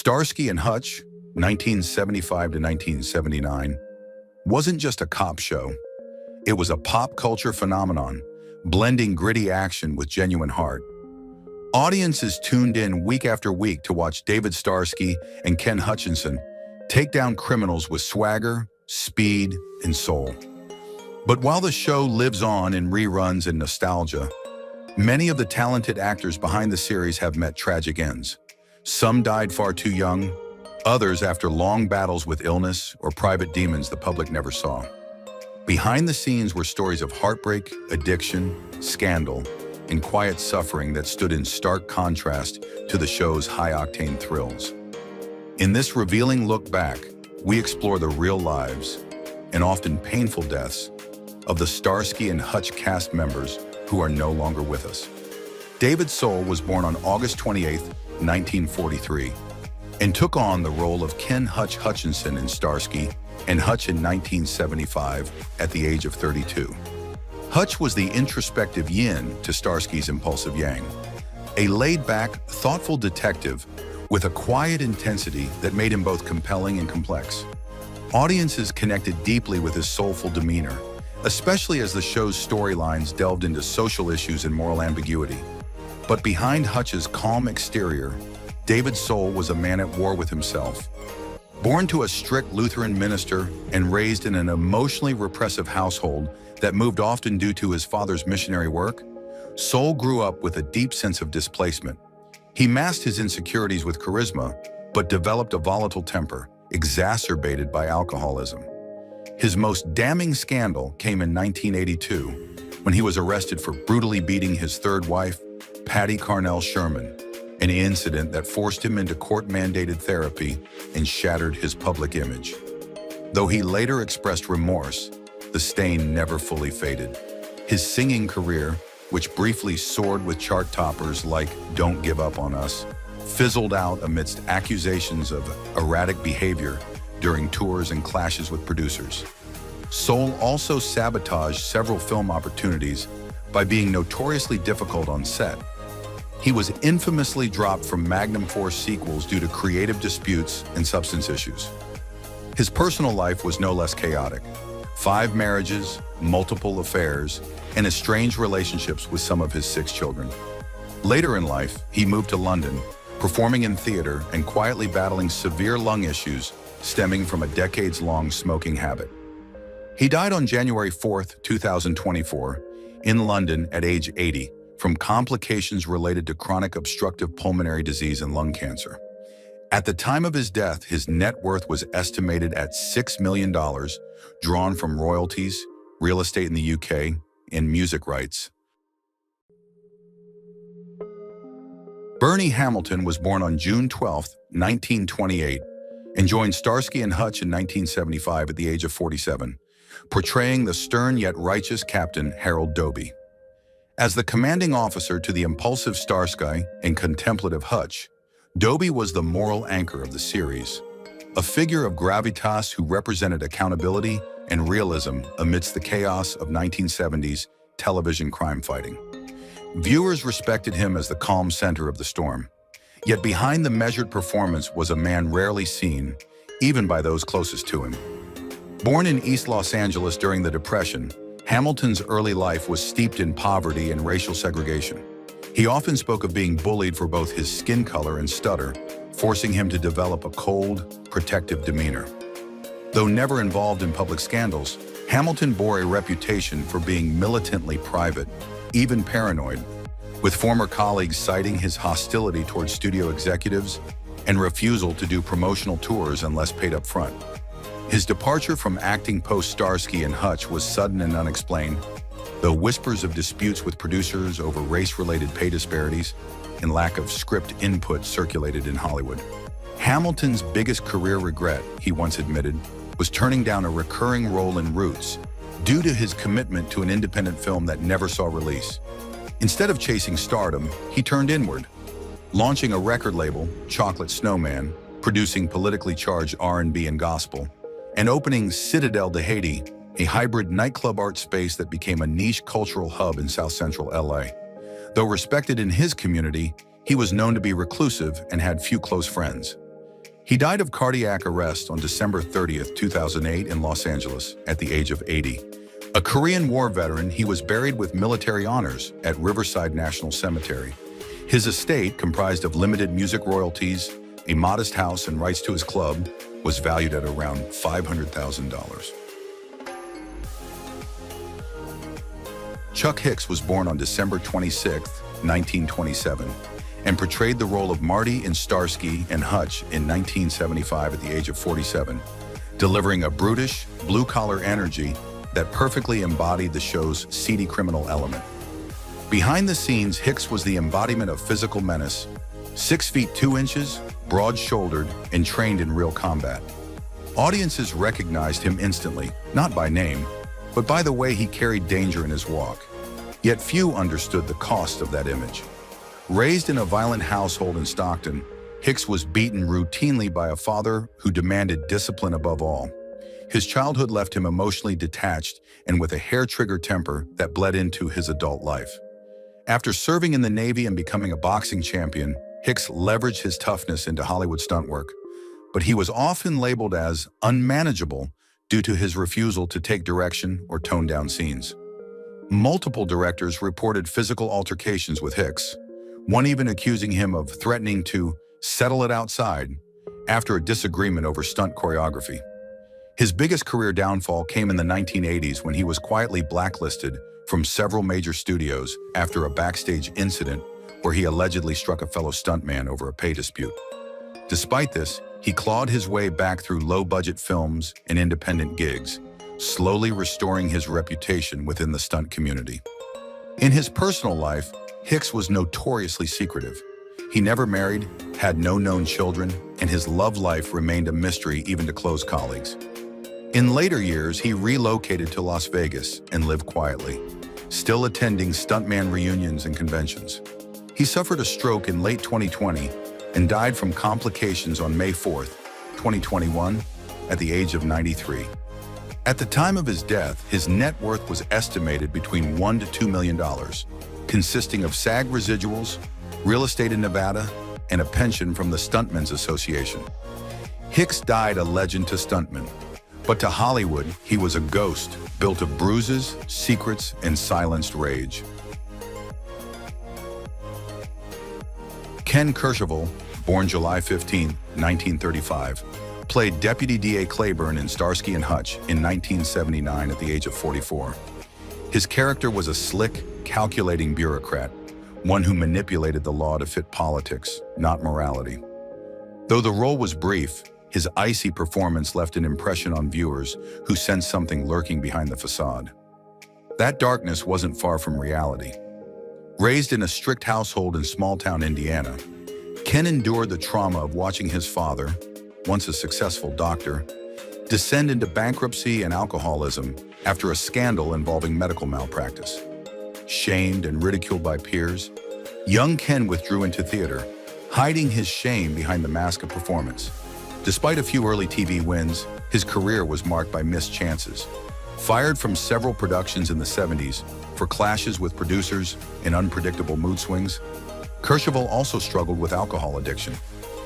Starsky and Hutch, 1975 to 1979, wasn't just a cop show. It was a pop culture phenomenon, blending gritty action with genuine heart. Audiences tuned in week after week to watch David Starsky and Ken Hutchinson take down criminals with swagger, speed, and soul. But while the show lives on in reruns and nostalgia, many of the talented actors behind the series have met tragic ends. Some died far too young, others after long battles with illness or private demons the public never saw. Behind the scenes were stories of heartbreak, addiction, scandal, and quiet suffering that stood in stark contrast to the show's high-octane thrills. In this revealing look back, we explore the real lives, and often painful deaths, of the Starsky and Hutch cast members who are no longer with us. David Soul was born on August 28, 1943, and took on the role of Ken Hutch Hutchinson in Starsky and Hutch in 1975 at the age of 32. Hutch was the introspective yin to Starsky's impulsive yang, a laid-back, thoughtful detective with a quiet intensity that made him both compelling and complex. Audiences connected deeply with his soulful demeanor, especially as the show's storylines delved into social issues and moral ambiguity. But behind Hutch's calm exterior, David Soul was a man at war with himself. Born to a strict Lutheran minister and raised in an emotionally repressive household that moved often due to his father's missionary work, Soul grew up with a deep sense of displacement. He masked his insecurities with charisma, but developed a volatile temper, exacerbated by alcoholism. His most damning scandal came in 1982, when he was arrested for brutally beating his third wife, Patty Carnell Sherman, an incident that forced him into court-mandated therapy and shattered his public image. Though he later expressed remorse, the stain never fully faded. His singing career, which briefly soared with chart toppers like "Don't Give Up on Us," fizzled out amidst accusations of erratic behavior during tours and clashes with producers. Soul also sabotaged several film opportunities by being notoriously difficult on set. He was infamously dropped from Magnum Force sequels due to creative disputes and substance issues. His personal life was no less chaotic. 5 marriages, multiple affairs, and estranged relationships with some of his 6 children. Later in life, he moved to London, performing in theater and quietly battling severe lung issues stemming from a decades-long smoking habit. He died on January 4, 2024, in London at age 80 from complications related to chronic obstructive pulmonary disease and lung cancer. At the time of his death, his net worth was estimated at $6 million, drawn from royalties, real estate in the UK, and music rights. Bernie Hamilton was born on June 12, 1928, and joined Starsky and Hutch in 1975 at the age of 47, portraying the stern yet righteous Captain Harold Doby. As the commanding officer to the impulsive Starsky and contemplative Hutch, Doby was the moral anchor of the series, a figure of gravitas who represented accountability and realism amidst the chaos of 1970s television crime fighting. Viewers respected him as the calm center of the storm, yet behind the measured performance was a man rarely seen, even by those closest to him. Born in East Los Angeles during the Depression, Hamilton's early life was steeped in poverty and racial segregation. He often spoke of being bullied for both his skin color and stutter, forcing him to develop a cold, protective demeanor. Though never involved in public scandals, Hamilton bore a reputation for being militantly private, even paranoid, with former colleagues citing his hostility towards studio executives and refusal to do promotional tours unless paid up front. His departure from acting post-Starsky and Hutch was sudden and unexplained, though whispers of disputes with producers over race-related pay disparities and lack of script input circulated in Hollywood. Hamilton's biggest career regret, he once admitted, was turning down a recurring role in Roots due to his commitment to an independent film that never saw release. Instead of chasing stardom, he turned inward, launching a record label, Chocolate Snowman, producing politically charged R&B and gospel, and opening Citadel de Haiti, a hybrid nightclub art space that became a niche cultural hub in South Central LA. Though respected in his community, he was known to be reclusive and had few close friends. He died of cardiac arrest on December 30th, 2008 in Los Angeles at the age of 80. A Korean War veteran, he was buried with military honors at Riverside National Cemetery. His estate, comprised of limited music royalties, a modest house, and rights to his club, was valued at around $500,000. Chuck Hicks was born on December 26, 1927, and portrayed the role of Marty in Starsky and Hutch in 1975 at the age of 47, delivering a brutish, blue-collar energy that perfectly embodied the show's seedy criminal element. Behind the scenes, Hicks was the embodiment of physical menace, 6 feet 2 inches, broad-shouldered, and trained in real combat. Audiences recognized him instantly, not by name, but by the way he carried danger in his walk. Yet few understood the cost of that image. Raised in a violent household in Stockton, Hicks was beaten routinely by a father who demanded discipline above all. His childhood left him emotionally detached and with a hair-trigger temper that bled into his adult life. After serving in the Navy and becoming a boxing champion, Hicks leveraged his toughness into Hollywood stunt work, but he was often labeled as unmanageable due to his refusal to take direction or tone down scenes. Multiple directors reported physical altercations with Hicks, one even accusing him of threatening to settle it outside after a disagreement over stunt choreography. His biggest career downfall came in the 1980s when he was quietly blacklisted from several major studios after a backstage incident where he allegedly struck a fellow stuntman over a pay dispute. Despite this, he clawed his way back through low-budget films and independent gigs, slowly restoring his reputation within the stunt community. In his personal life, Hicks was notoriously secretive. He never married, had no known children, and his love life remained a mystery even to close colleagues. In later years, he relocated to Las Vegas and lived quietly, still attending stuntman reunions and conventions. He suffered a stroke in late 2020 and died from complications on May 4th, 2021, at the age of 93. At the time of his death, his net worth was estimated between $1 to $2 million, consisting of SAG residuals, real estate in Nevada, and a pension from the Stuntmen's Association. Hicks died a legend to stuntmen, but to Hollywood, he was a ghost built of bruises, secrets, and silenced rage. Ken Kersville, born July 15, 1935, played Deputy D.A. Claiborne in Starsky and Hutch in 1979 at the age of 44. His character was a slick, calculating bureaucrat, one who manipulated the law to fit politics, not morality. Though the role was brief, his icy performance left an impression on viewers who sensed something lurking behind the facade. That darkness wasn't far from reality. Raised in a strict household in small-town Indiana, Ken endured the trauma of watching his father, once a successful doctor, descend into bankruptcy and alcoholism after a scandal involving medical malpractice. Shamed and ridiculed by peers, young Ken withdrew into theater, hiding his shame behind the mask of performance. Despite a few early TV wins, his career was marked by missed chances. Fired from several productions in the 70s for clashes with producers and unpredictable mood swings, Kersville also struggled with alcohol addiction.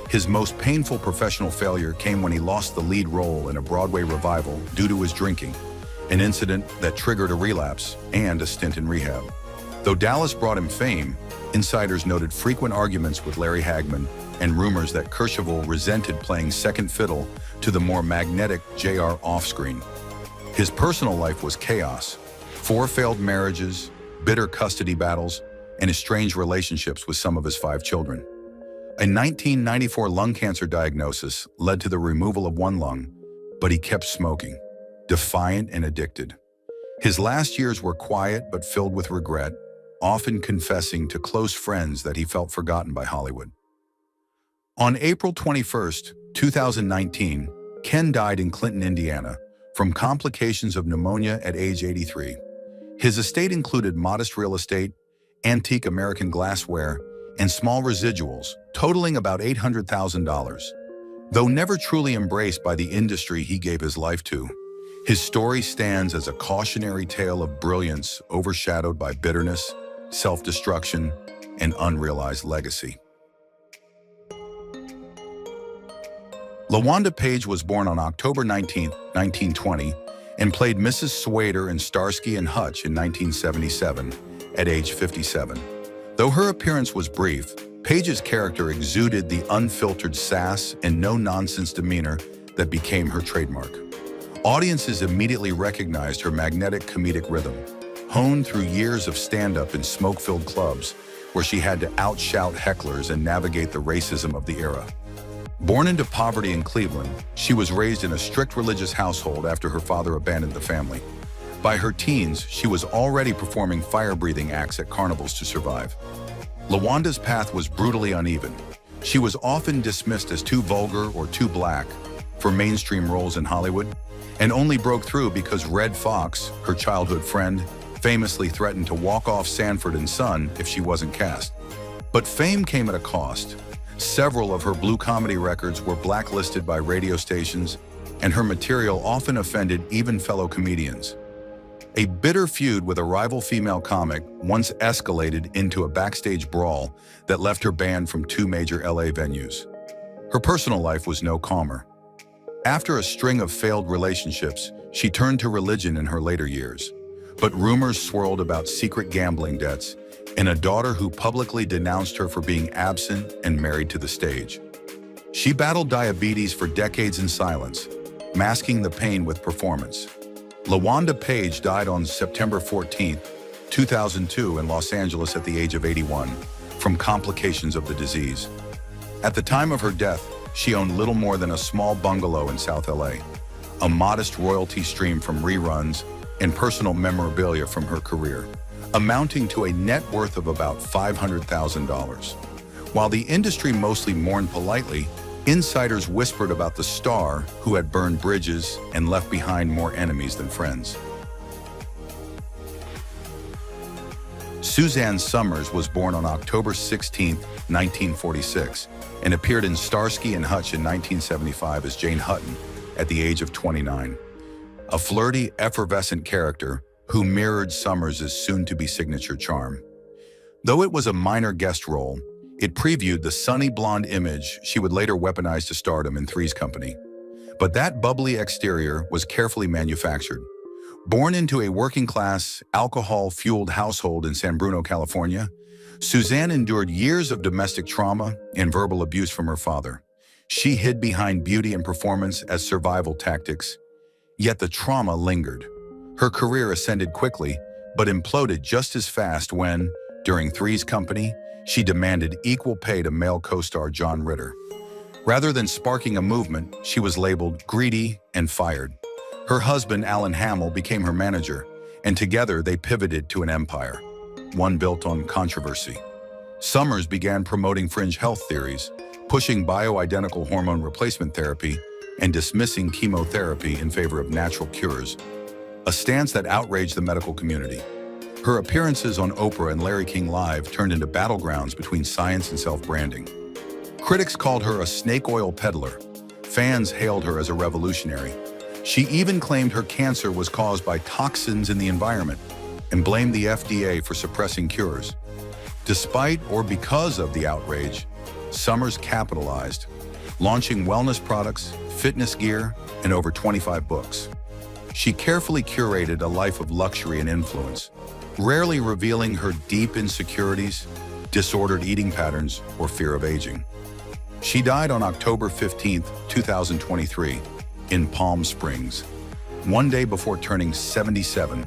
His most painful professional failure came when he lost the lead role in a Broadway revival due to his drinking, an incident that triggered a relapse and a stint in rehab. Though Dallas brought him fame, insiders noted frequent arguments with Larry Hagman and rumors that Kersville resented playing second fiddle to the more magnetic JR off-screen. His personal life was chaos: 4 failed marriages, bitter custody battles, and estranged relationships with some of his 5 children. A 1994 lung cancer diagnosis led to the removal of one lung, but he kept smoking, defiant and addicted. His last years were quiet but filled with regret, often confessing to close friends that he felt forgotten by Hollywood. On April 21, 2019, Ken died in Clinton, Indiana, from complications of pneumonia at age 83. His estate included modest real estate, antique American glassware, and small residuals, totaling about $800,000. Though never truly embraced by the industry he gave his life to, his story stands as a cautionary tale of brilliance overshadowed by bitterness, self-destruction, and unrealized legacy. Lwanda Paige was born on October 19, 1920, and played Mrs. Swader in Starsky and Hutch in 1977, at age 57. Though her appearance was brief, Paige's character exuded the unfiltered sass and no-nonsense demeanor that became her trademark. Audiences immediately recognized her magnetic comedic rhythm, honed through years of stand-up in smoke-filled clubs, where she had to outshout hecklers and navigate the racism of the era. Born into poverty in Cleveland, she was raised in a strict religious household after her father abandoned the family. By her teens, she was already performing fire-breathing acts at carnivals to survive. Lwanda's path was brutally uneven. She was often dismissed as too vulgar or too black for mainstream roles in Hollywood, and only broke through because Red Fox, her childhood friend, famously threatened to walk off Sanford and Son if she wasn't cast. But fame came at a cost. Several of her blue comedy records were blacklisted by radio stations, and her material often offended even fellow comedians. A bitter feud with a rival female comic once escalated into a backstage brawl that left her banned from 2 major LA venues. Her personal life was no calmer. After a string of failed relationships, she turned to religion in her later years. But rumors swirled about secret gambling debts and a daughter who publicly denounced her for being absent and married to the stage. She battled diabetes for decades in silence, masking the pain with performance. Lwanda Paige died on September 14, 2002 in Los Angeles at the age of 81 from complications of the disease. At the time of her death, she owned little more than a small bungalow in South LA, a modest royalty stream from reruns, and personal memorabilia from her career, amounting to a net worth of about $500,000. While the industry mostly mourned politely, insiders whispered about the star who had burned bridges and left behind more enemies than friends. Suzanne Summers was born on October 16, 1946, and appeared in Starsky and Hutch in 1975 as Jane Hutton at the age of 29. A flirty, effervescent character who mirrored Summers' soon-to-be signature charm. Though it was a minor guest role, it previewed the sunny blonde image she would later weaponize to stardom in Three's Company. But that bubbly exterior was carefully manufactured. Born into a working-class, alcohol-fueled household in San Bruno, California, Suzanne endured years of domestic trauma and verbal abuse from her father. She hid behind beauty and performance as survival tactics, yet the trauma lingered. Her career ascended quickly, but imploded just as fast when, during Three's Company, she demanded equal pay to male co-star John Ritter. Rather than sparking a movement, she was labeled greedy and fired. Her husband, Alan Hamill, became her manager, and together they pivoted to an empire, one built on controversy. Summers began promoting fringe health theories, pushing bioidentical hormone replacement therapy, and dismissing chemotherapy in favor of natural cures, a stance that outraged the medical community. Her appearances on Oprah and Larry King Live turned into battlegrounds between science and self-branding. Critics called her a snake oil peddler. Fans hailed her as a revolutionary. She even claimed her cancer was caused by toxins in the environment and blamed the FDA for suppressing cures. Despite or because of the outrage, Summers capitalized, launching wellness products, fitness gear, and over 25 books. She carefully curated a life of luxury and influence, rarely revealing her deep insecurities, disordered eating patterns, or fear of aging. She died on October 15, 2023, in Palm Springs, one day before turning 77,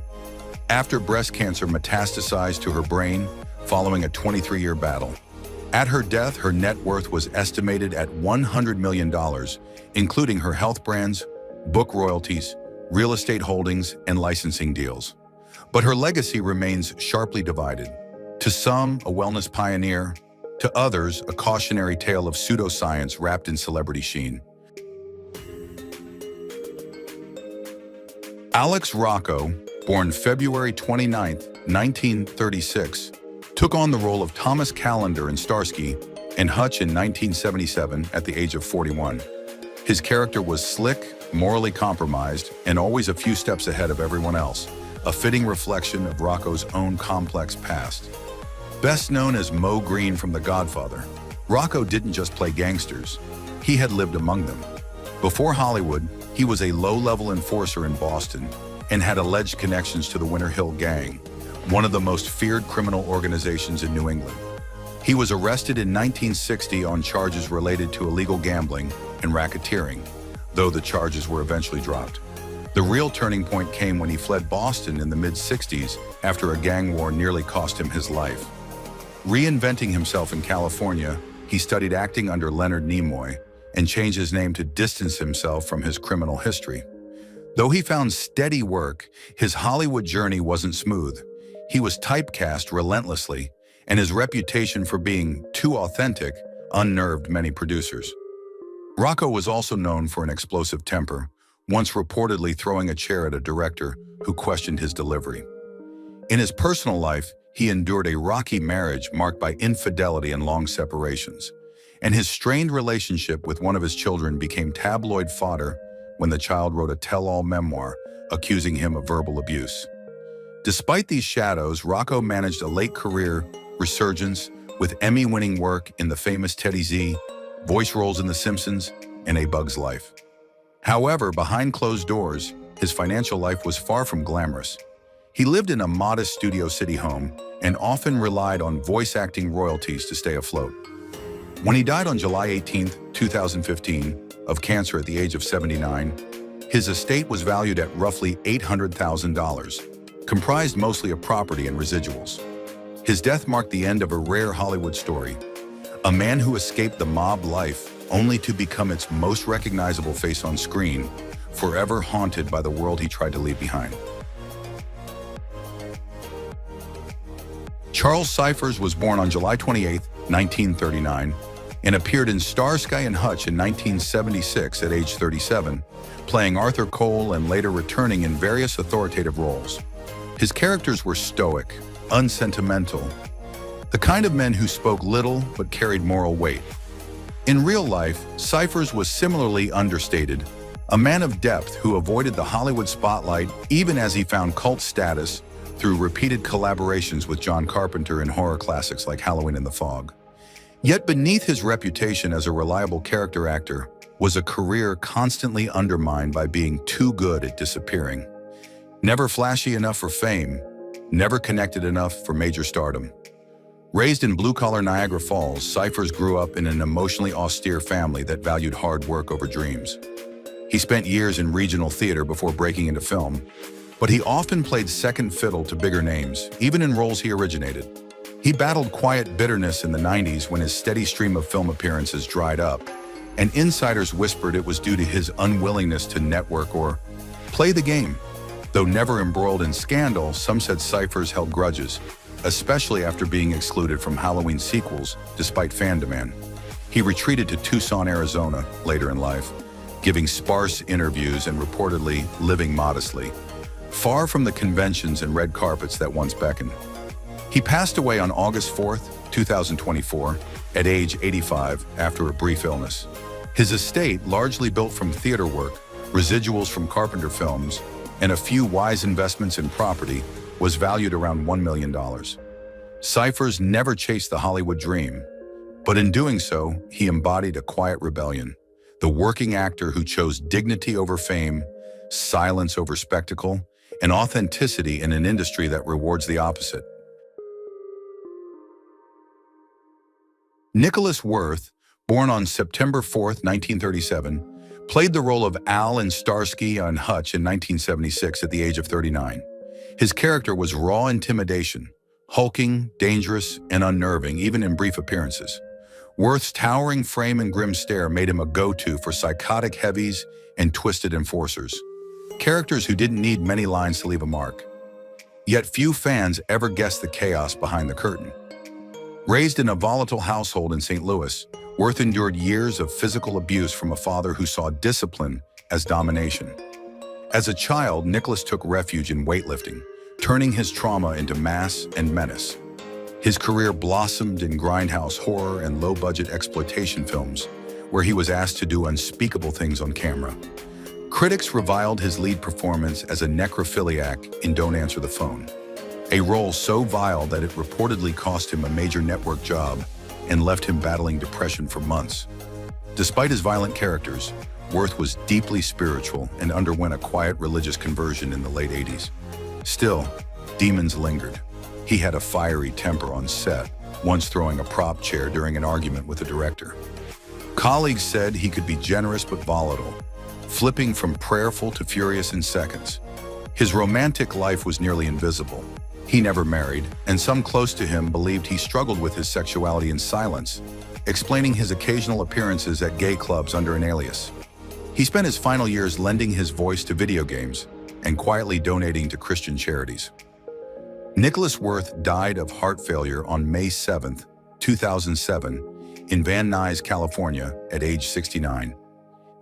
after breast cancer metastasized to her brain following a 23-year battle. At her death, her net worth was estimated at $100 million, including her health brands, book royalties, real estate holdings, and licensing deals. But her legacy remains sharply divided. To some, a wellness pioneer; to others, a cautionary tale of pseudoscience wrapped in celebrity sheen. Alex Rocco, born February 29, 1936, took on the role of Thomas Callender in Starsky and Hutch in 1977 at the age of 41. His character was slick, morally compromised, and always a few steps ahead of everyone else, a fitting reflection of Rocco's own complex past. Best known as Mo Green from The Godfather, Rocco didn't just play gangsters, he had lived among them. Before Hollywood, he was a low-level enforcer in Boston and had alleged connections to the Winter Hill Gang, one of the most feared criminal organizations in New England. He was arrested in 1960 on charges related to illegal gambling and racketeering, though the charges were eventually dropped. The real turning point came when he fled Boston in the mid-60s after a gang war nearly cost him his life. Reinventing himself in California, he studied acting under Leonard Nimoy and changed his name to distance himself from his criminal history. Though he found steady work, his Hollywood journey wasn't smooth. He was typecast relentlessly, and his reputation for being too authentic unnerved many producers. Rocco was also known for an explosive temper, once reportedly throwing a chair at a director who questioned his delivery. In his personal life, he endured a rocky marriage marked by infidelity and long separations, and his strained relationship with one of his children became tabloid fodder when the child wrote a tell-all memoir accusing him of verbal abuse. Despite these shadows, Rocco managed a late career resurgence with Emmy-winning work in the famous Teddy Z, voice roles in The Simpsons, and A Bug's Life. However, behind closed doors, his financial life was far from glamorous. He lived in a modest Studio City home and often relied on voice acting royalties to stay afloat. When he died on July 18, 2015, of cancer at the age of 79, his estate was valued at roughly $800,000, comprised mostly of property and residuals. His death marked the end of a rare Hollywood story, a man who escaped the mob life only to become its most recognizable face on screen, forever haunted by the world he tried to leave behind. Charles Ciphers was born on July 28, 1939, and appeared in Starsky and Hutch in 1976 at age 37, playing Arthur Cole and later returning in various authoritative roles. His characters were stoic, unsentimental, the kind of men who spoke little but carried moral weight. In real life, Ciphers was similarly understated, a man of depth who avoided the Hollywood spotlight even as he found cult status through repeated collaborations with John Carpenter in horror classics like Halloween in the Fog. Yet beneath his reputation as a reliable character actor was a career constantly undermined by being too good at disappearing. Never flashy enough for fame, never connected enough for major stardom. Raised in blue-collar Niagara Falls, Ciphers grew up in an emotionally austere family that valued hard work over dreams. He spent years in regional theater before breaking into film, but he often played second fiddle to bigger names, even in roles he originated. He battled quiet bitterness in the 90s when his steady stream of film appearances dried up, and insiders whispered it was due to his unwillingness to network or play the game. Though never embroiled in scandal, some said Ciphers held grudges, especially after being excluded from Halloween sequels despite fan demand. He retreated to Tucson, Arizona later in life, giving sparse interviews and reportedly living modestly, far from the conventions and red carpets that once beckoned. He passed away on August 4, 2024, at age 85 after a brief illness. His estate, largely built from theater work, residuals from Carpenter films, and a few wise investments in property, was valued around $1 million. Ciphers never chased the Hollywood dream, but in doing so, he embodied a quiet rebellion, the working actor who chose dignity over fame, silence over spectacle, and authenticity in an industry that rewards the opposite. Nicholas Worth, born on September 4, 1937, played the role of Al in Starsky and Hutch in 1976 at the age of 39. His character was raw intimidation, hulking, dangerous, and unnerving, even in brief appearances. Worth's towering frame and grim stare made him a go-to for psychotic heavies and twisted enforcers, characters who didn't need many lines to leave a mark. Yet few fans ever guessed the chaos behind the curtain. Raised in a volatile household in St. Louis, Worth endured years of physical abuse from a father who saw discipline as domination. As a child, Nicholas took refuge in weightlifting, turning his trauma into mass and menace. His career blossomed in grindhouse horror and low-budget exploitation films, where he was asked to do unspeakable things on camera. Critics reviled his lead performance as a necrophiliac in Don't Answer the Phone, a role so vile that it reportedly cost him a major network job and left him battling depression for months. Despite his violent characters, Worth was deeply spiritual and underwent a quiet religious conversion in the late 80s. Still, demons lingered. He had a fiery temper on set, once throwing a prop chair during an argument with the director. Colleagues said he could be generous but volatile, flipping from prayerful to furious in seconds. His romantic life was nearly invisible. He never married, and some close to him believed he struggled with his sexuality in silence, explaining his occasional appearances at gay clubs under an alias. He spent his final years lending his voice to video games and quietly donating to Christian charities. Nicholas Worth died of heart failure on May 7, 2007, in Van Nuys, California, at age 69.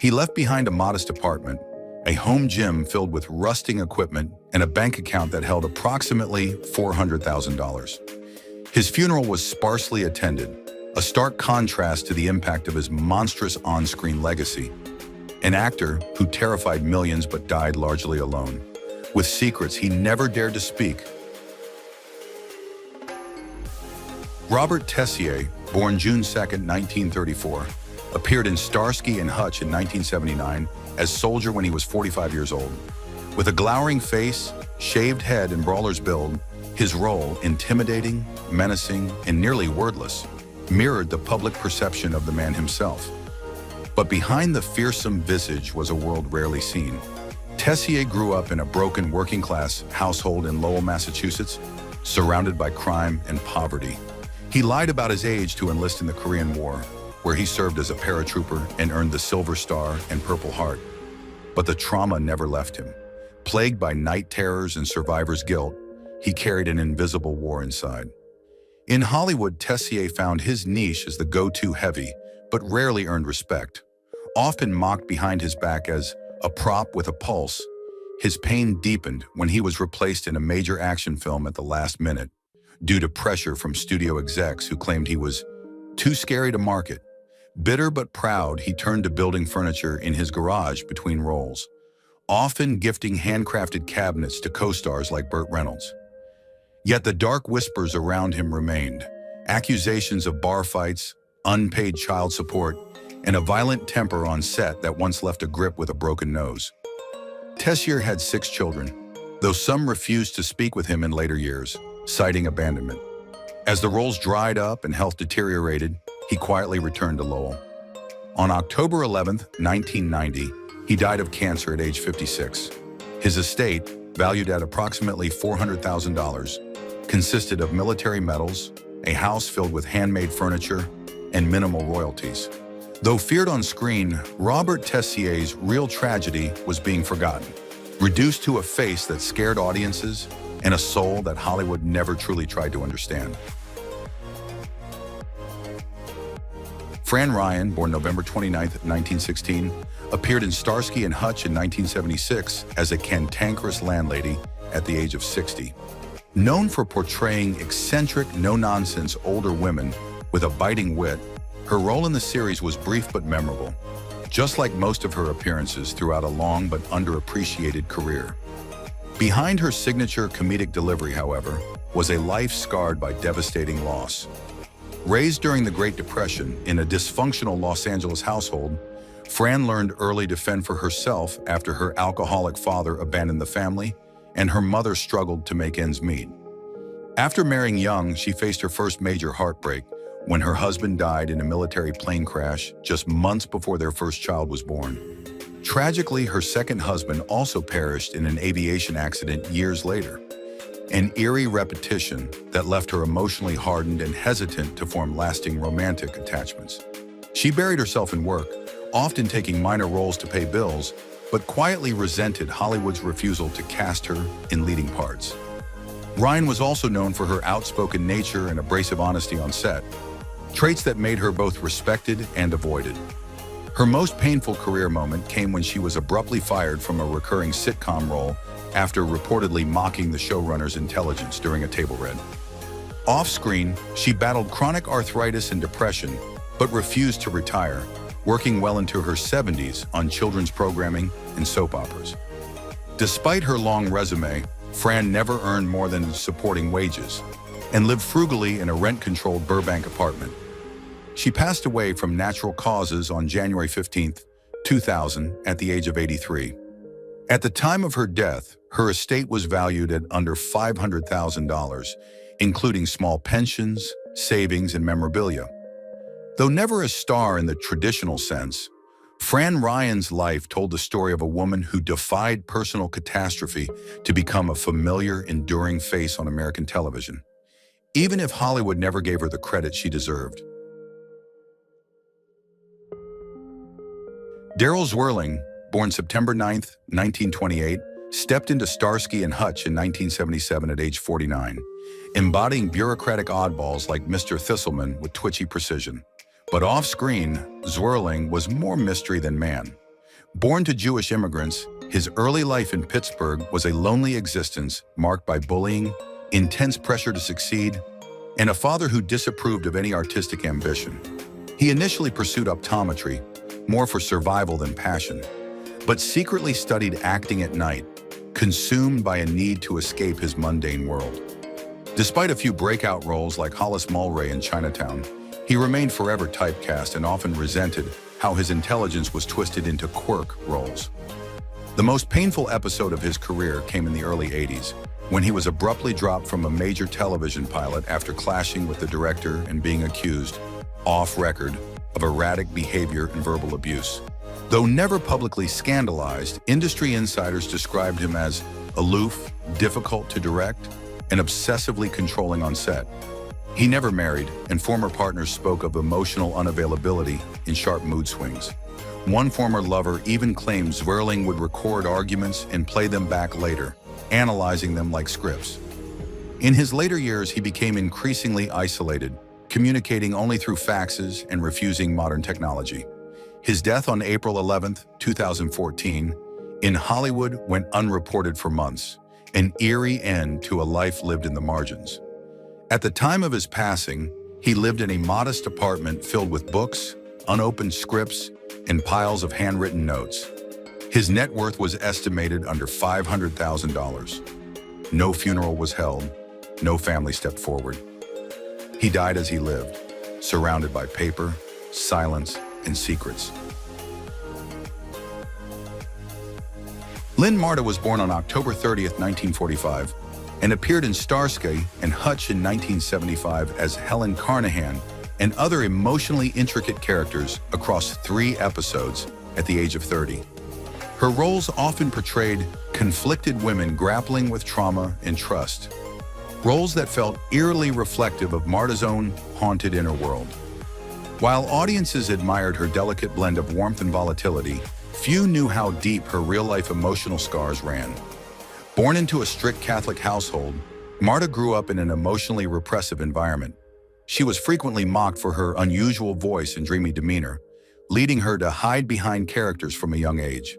He left behind a modest apartment, a home gym filled with rusting equipment, and a bank account that held approximately $400,000. His funeral was sparsely attended, a stark contrast to the impact of his monstrous on-screen legacy. An actor who terrified millions but died largely alone, with secrets he never dared to speak. Robert Tessier, born June 2, 1934, appeared in Starsky and Hutch in 1979 as Soldier when he was 45 years old. With a glowering face, shaved head, and brawler's build, his role, intimidating, menacing, and nearly wordless, mirrored the public perception of the man himself. But behind the fearsome visage was a world rarely seen. Tessier grew up in a broken working-class household in Lowell, Massachusetts, surrounded by crime and poverty. He lied about his age to enlist in the Korean War, where he served as a paratrooper and earned the Silver Star and Purple Heart. But the trauma never left him. Plagued by night terrors and survivor's guilt, he carried an invisible war inside. In Hollywood, Tessier found his niche as the go-to heavy, but rarely earned respect. Often mocked behind his back as a prop with a pulse, his pain deepened when he was replaced in a major action film at the last minute, due to pressure from studio execs who claimed he was too scary to market. Bitter but proud, he turned to building furniture in his garage between roles, often gifting handcrafted cabinets to co-stars like Burt Reynolds. Yet the dark whispers around him remained. Accusations of bar fights, unpaid child support, and a violent temper on set that once left a grip with a broken nose. Tessier had 6 children, though some refused to speak with him in later years, citing abandonment. As the roles dried up and health deteriorated, he quietly returned to Lowell. On October 11, 1990, he died of cancer at age 56. His estate, valued at approximately $400,000, consisted of military medals, a house filled with handmade furniture, and minimal royalties. Though feared on screen, Robert Tessier's real tragedy was being forgotten, reduced to a face that scared audiences and a soul that Hollywood never truly tried to understand. Fran Ryan, born November 29, 1916, appeared in Starsky and Hutch in 1976 as a cantankerous landlady at the age of 60. Known for portraying eccentric, no-nonsense older women with a biting wit, her role in the series was brief but memorable, just like most of her appearances throughout a long but underappreciated career. Behind her signature comedic delivery, however, was a life scarred by devastating loss. Raised during the Great Depression in a dysfunctional Los Angeles household, Fran learned early to fend for herself after her alcoholic father abandoned the family and her mother struggled to make ends meet. After marrying young, she faced her first major heartbreak when her husband died in a military plane crash just months before their first child was born. Tragically, her second husband also perished in an aviation accident years later, an eerie repetition that left her emotionally hardened and hesitant to form lasting romantic attachments. She buried herself in work, often taking minor roles to pay bills, but quietly resented Hollywood's refusal to cast her in leading parts. Ryan was also known for her outspoken nature and abrasive honesty on set, traits that made her both respected and avoided. Her most painful career moment came when she was abruptly fired from a recurring sitcom role after reportedly mocking the showrunner's intelligence during a table read. Off-screen, she battled chronic arthritis and depression, but refused to retire, working well into her 70s on children's programming and soap operas. Despite her long resume, Fran never earned more than supporting wages and lived frugally in a rent-controlled Burbank apartment. She passed away from natural causes on January 15, 2000, at the age of 83. At the time of her death, her estate was valued at under $500,000, including small pensions, savings, and memorabilia. Though never a star in the traditional sense, Fran Ryan's life told the story of a woman who defied personal catastrophe to become a familiar, enduring face on American television, even if Hollywood never gave her the credit she deserved. Darryl Zwerling, born September 9, 1928, stepped into Starsky and Hutch in 1977 at age 49, embodying bureaucratic oddballs like Mr. Thistleman with twitchy precision. But off-screen, Zwerling was more mystery than man. Born to Jewish immigrants, his early life in Pittsburgh was a lonely existence marked by bullying, intense pressure to succeed, and a father who disapproved of any artistic ambition. He initially pursued optometry, more for survival than passion, but secretly studied acting at night, consumed by a need to escape his mundane world. Despite a few breakout roles like Hollis Mulwray in Chinatown, he remained forever typecast and often resented how his intelligence was twisted into quirk roles. The most painful episode of his career came in the early 80s, when he was abruptly dropped from a major television pilot after clashing with the director and being accused, off record, of erratic behavior and verbal abuse. Though never publicly scandalized, industry insiders described him as aloof, difficult to direct, and obsessively controlling on set. He never married, and former partners spoke of emotional unavailability in sharp mood swings. One former lover even claimed Zwerling would record arguments and play them back later, analyzing them like scripts. In his later years, he became increasingly isolated, communicating only through faxes and refusing modern technology. His death on April 11, 2014, in Hollywood went unreported for months, an eerie end to a life lived in the margins. At the time of his passing, he lived in a modest apartment filled with books, unopened scripts, and piles of handwritten notes. His net worth was estimated under $500,000. No funeral was held, no family stepped forward. He died as he lived, surrounded by paper, silence, and secrets. Lynn Martyr was born on October 30, 1945, and appeared in Starsky and Hutch in 1975 as Helen Carnahan and other emotionally intricate characters across 3 episodes at the age of 30. Her roles often portrayed conflicted women grappling with trauma and trust, roles that felt eerily reflective of Martyr's own haunted inner world. While audiences admired her delicate blend of warmth and volatility, few knew how deep her real-life emotional scars ran. Born into a strict Catholic household, Martha grew up in an emotionally repressive environment. She was frequently mocked for her unusual voice and dreamy demeanor, leading her to hide behind characters from a young age.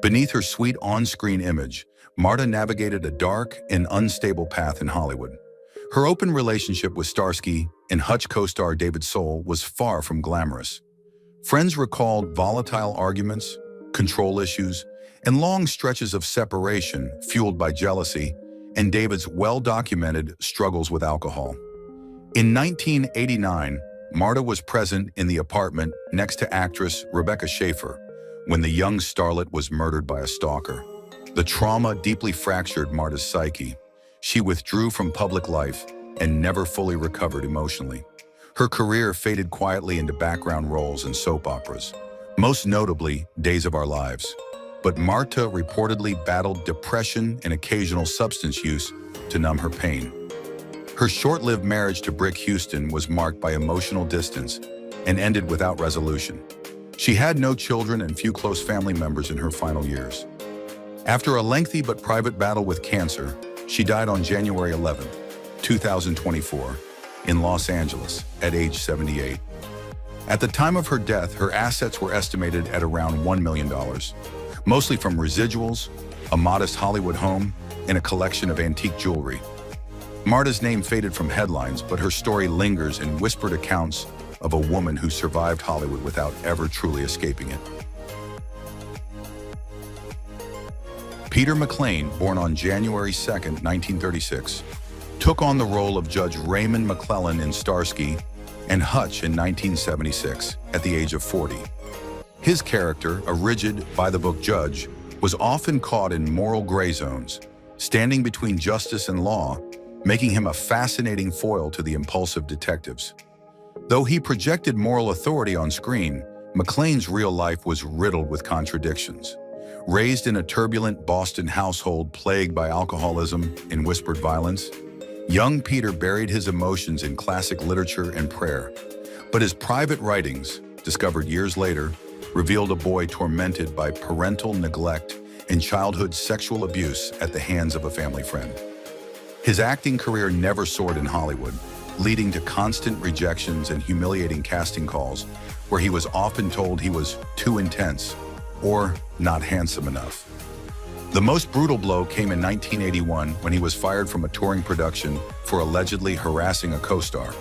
Beneath her sweet on-screen image, Martha navigated a dark and unstable path in Hollywood. Her open relationship with Starsky and Hutch co-star David Soul was far from glamorous. Friends recalled volatile arguments, control issues, and long stretches of separation fueled by jealousy and David's well-documented struggles with alcohol. In 1989, Martha was present in the apartment next to actress Rebecca Schaeffer when the young starlet was murdered by a stalker. The trauma deeply fractured Martha's psyche. She withdrew from public life and never fully recovered emotionally. Her career faded quietly into background roles in soap operas, most notably Days of Our Lives. But Martha reportedly battled depression and occasional substance use to numb her pain. Her short-lived marriage to Brick Houston was marked by emotional distance and ended without resolution. She had no children and few close family members in her final years. After a lengthy but private battle with cancer, she died on January 11, 2024, in Los Angeles at age 78. At the time of her death, her assets were estimated at around $1 million. Mostly from residuals, a modest Hollywood home, and a collection of antique jewelry. Martha's name faded from headlines, but her story lingers in whispered accounts of a woman who survived Hollywood without ever truly escaping it. Peter McLean, born on January 2, 1936, took on the role of Judge Raymond McClellan in Starsky and Hutch in 1976, at the age of 40. His character, a rigid, by-the-book judge, was often caught in moral gray zones, standing between justice and law, making him a fascinating foil to the impulsive detectives. Though he projected moral authority on screen, McClane's real life was riddled with contradictions. Raised in a turbulent Boston household plagued by alcoholism and whispered violence, young Peter buried his emotions in classic literature and prayer. But his private writings, discovered years later, revealed a boy tormented by parental neglect and childhood sexual abuse at the hands of a family friend. His acting career never soared in Hollywood, leading to constant rejections and humiliating casting calls, where he was often told he was too intense or not handsome enough. The most brutal blow came in 1981 when he was fired from a touring production for allegedly harassing a co-star,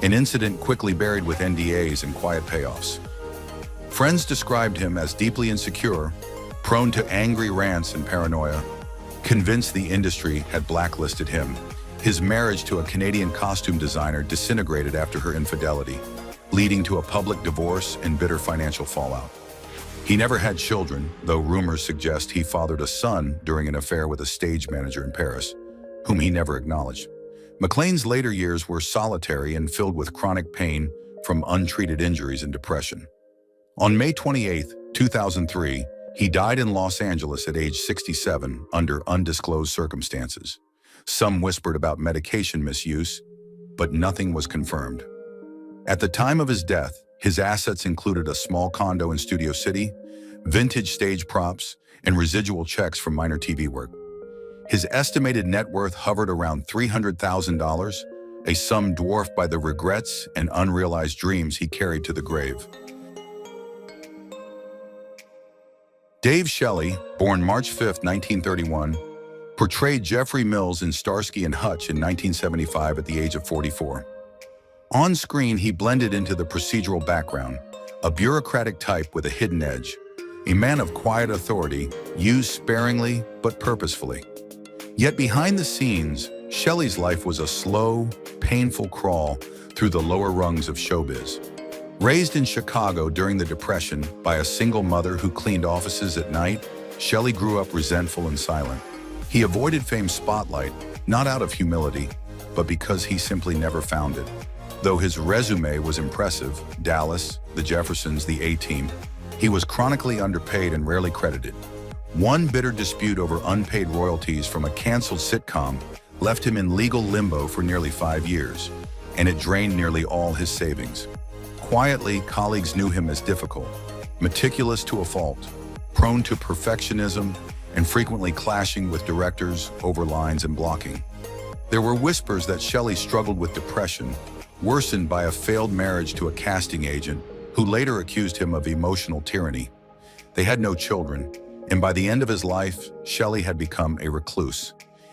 an incident quickly buried with NDAs and quiet payoffs. Friends described him as deeply insecure, prone to angry rants and paranoia, convinced the industry had blacklisted him. His marriage to a Canadian costume designer disintegrated after her infidelity, leading to a public divorce and bitter financial fallout. He never had children, though rumors suggest he fathered a son during an affair with a stage manager in Paris, whom he never acknowledged. McClane's later years were solitary and filled with chronic pain from untreated injuries and depression. On May 28, 2003, he died in Los Angeles at age 67 under undisclosed circumstances. Some whispered about medication misuse, but nothing was confirmed. At the time of his death, his assets included a small condo in Studio City, vintage stage props, and residual checks from minor TV work. His estimated net worth hovered around $300,000, a sum dwarfed by the regrets and unrealized dreams he carried to the grave. Dave Shelley, born March 5, 1931, portrayed Jeffrey Mills in Starsky and Hutch in 1975 at the age of 44. On screen, he blended into the procedural background, a bureaucratic type with a hidden edge, a man of quiet authority, used sparingly but purposefully. Yet behind the scenes, Shelley's life was a slow, painful crawl through the lower rungs of showbiz. Raised in Chicago during the Depression by a single mother who cleaned offices at night, Shelley grew up resentful and silent. He avoided fame's spotlight, not out of humility, but because he simply never found it. Though his resume was impressive, Dallas, the Jeffersons, the A-Team, he was chronically underpaid and rarely credited. One bitter dispute over unpaid royalties from a canceled sitcom left him in legal limbo for nearly 5 years, and it drained nearly all his savings. Quietly, colleagues knew him as difficult, meticulous to a fault, prone to perfectionism, and frequently clashing with directors over lines and blocking. There were whispers that Shelley struggled with depression, worsened by a failed marriage to a casting agent who later accused him of emotional tyranny. They had no children, and by the end of his life, Shelley had become a recluse,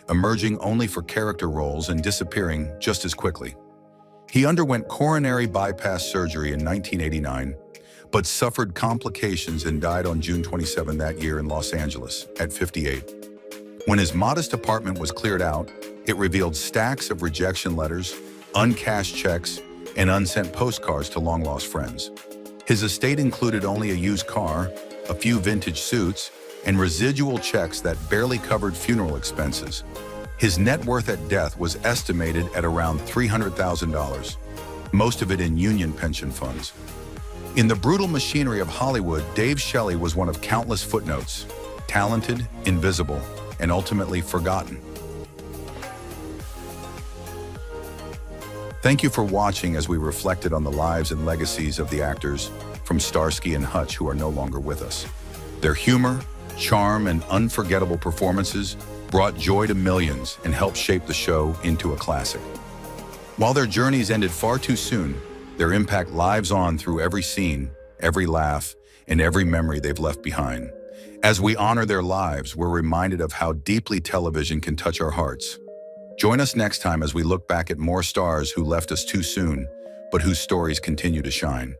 emerging only for character roles and disappearing just as quickly. He underwent coronary bypass surgery in 1989, but suffered complications and died on June 27 that year in Los Angeles at 58. When his modest apartment was cleared out, it revealed stacks of rejection letters, uncashed checks, and unsent postcards to long-lost friends. His estate included only a used car, a few vintage suits, and residual checks that barely covered funeral expenses. His net worth at death was estimated at around $300,000, most of it in union pension funds. In the brutal machinery of Hollywood, Dave Shelley was one of countless footnotes, talented, invisible, and ultimately forgotten. Thank you for watching as we reflected on the lives and legacies of the actors from Starsky and Hutch who are no longer with us. Their humor, charm, and unforgettable performances brought joy to millions and helped shape the show into a classic. While their journeys ended far too soon, their impact lives on through every scene, every laugh, and every memory they've left behind. As we honor their lives, we're reminded of how deeply television can touch our hearts. Join us next time as we look back at more stars who left us too soon, but whose stories continue to shine.